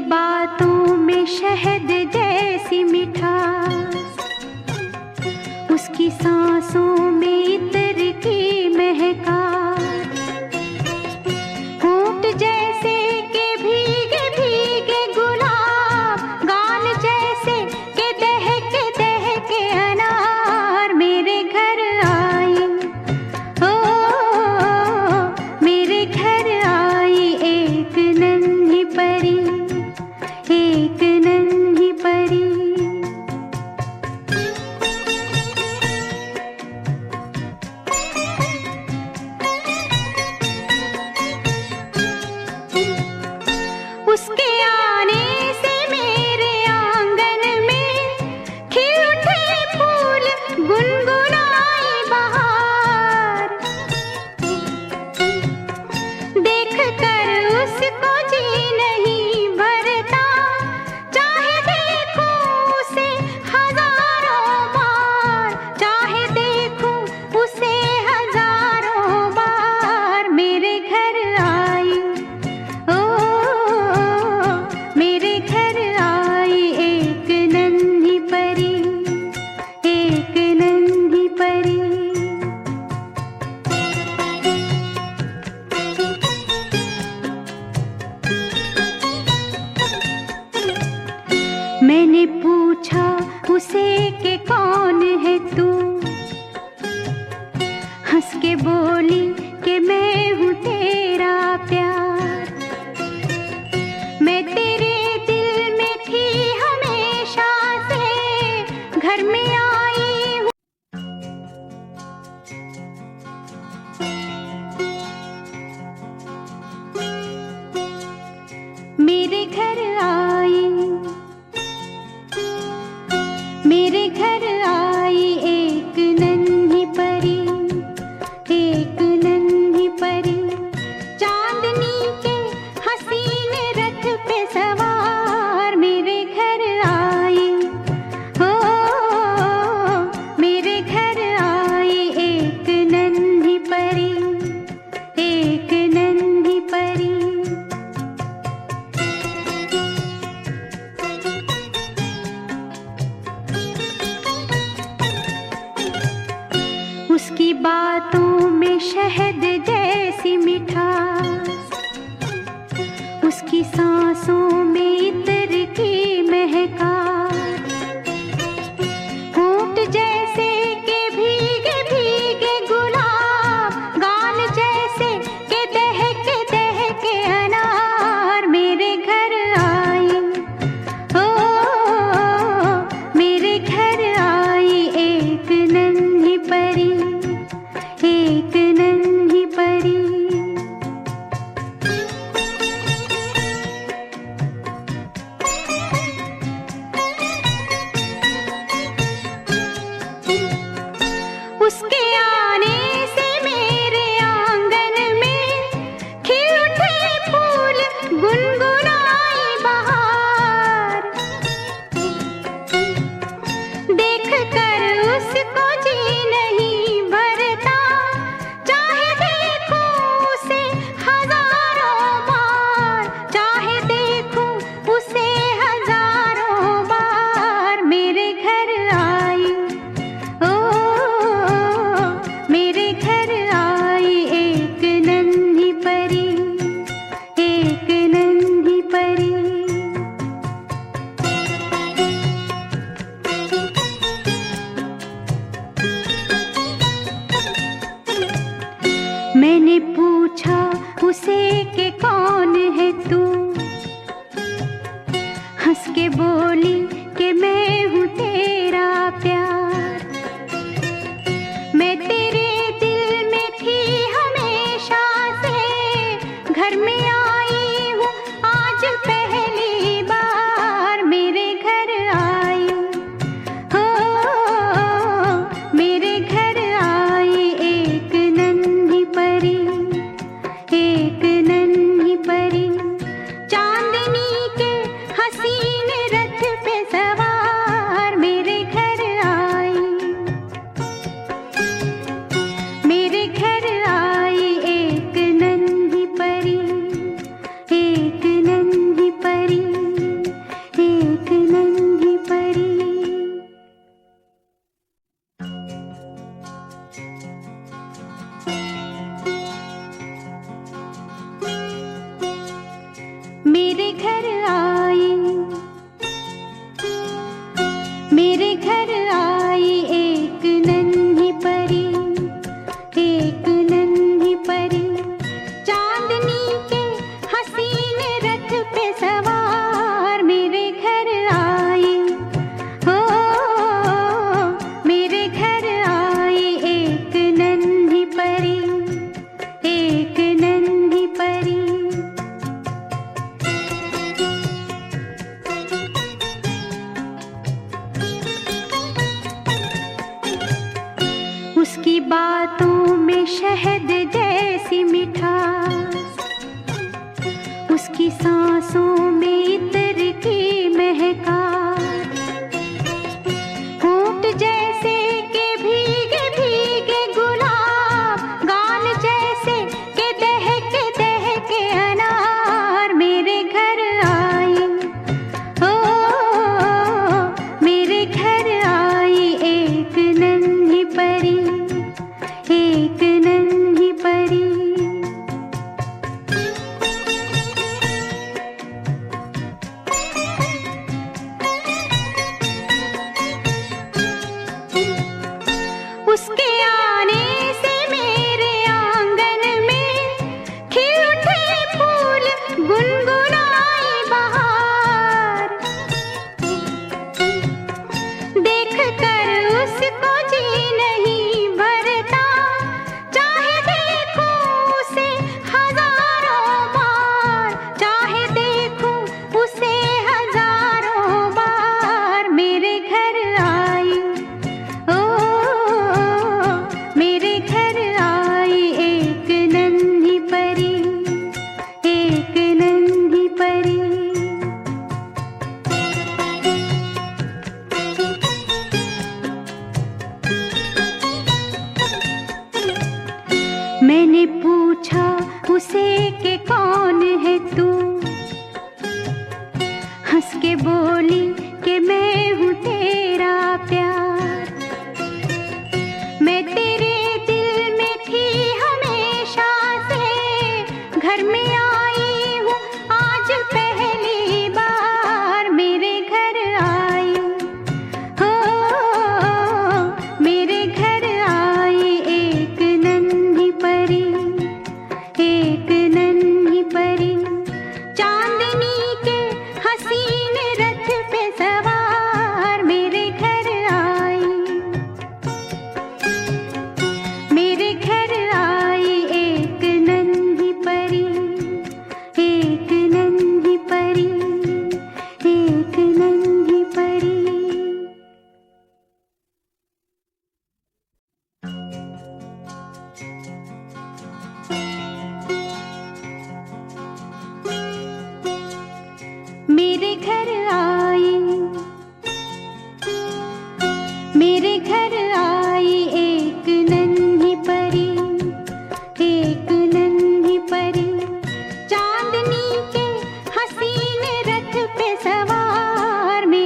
बातों में शहद जैसी मिठास, उसकी सांसों में इत्र की महकास, होंठ जैसे के भीगे भीगे गुलाब, गाल जैसे के दहके अनार मेरे घर आई। ओ मेरे घर आई एक नन्ही परी, एक नन्ही परी। उसके आने से मेरे आंगन में खिल उठे फूल, गुनगुनाई बहार। देख कर उसको जी नहीं भरता, चाहे देखूं उसे हजारों बार, चाहे देखूं उसे हजारों बार। मेरे घर आई, ओ मेरे घर आई एक नन्ही परी, एक नन्ही परी। मैंने पूछा उसे कि कौन है तू, हंस के बोली कि मैं हूँ तेरा प्यार। मैं तेरे दिल में थी हमेशा से, घर में आई हूँ। मेरे घर आई, मेरे घर आई एक नन्ही परी, एक नन्ही परी। चांदनी के हसीन रथ पे सवार मेरे घर आई। हो मेरे घर आई एक नन्ही परी, एक नन्ही परी। उसकी बातों में शहद जैसी मिठास, उसकी सांसों में इत्र की महकास, होंठ जैसे के भीगे भीगे गुलाब, गाल जैसे के दहके अनार मेरे घर आई। ओ मेरे घर आई एक नन्ही परी, एक नन्ही परी। मेरे घर आई, मेरे घर आई एक नन्ही परी, एक नन्ही परी, चांदनी के हसीन रथ पे सवार मेरे घर आई। हो मेरे घर आई एक नन्ही परी, एक नन्ही परी। उसकी बातों में शहद जैसी मिठास, उसकी सांसों में इत्र की महकास, होंठ जैसे के भीगे भीगे गुलाब, गाल जैसे के दहके अनार मेरे घर आई। ओ मेरे घर आई एक नन्ही परी, एक नन्ही परी। उसके आने से मेरे आंगन में खिल उठे फूल, गुनगुनाई बहार। देख कर उसको जी नहीं भरता, चाहे देखूं उसे हजारों बार, चाहे देखूं उसे हजारों बार मेरे घर आई। ओ मेरे घर आई एक नन्ही परी, एक नन्ही परी। मैंने पूछा उसे कि कौन है तू, हंस के बोली कि मैं हूँ तेरा प्यार। मैं तेरे दिल में थी हमेशा से, घर में आई हूँ आज पहली बार मेरे घर आई। हो मेरे घर आई एक नन्ही परी, एक नन्ही परी, चांदनी के हसीन रथ पे सवार मेरे घर आई। मेरे घर आई एक नन्ही परी, एक नन्ही परी, एक नन्ही परी। मेरे घर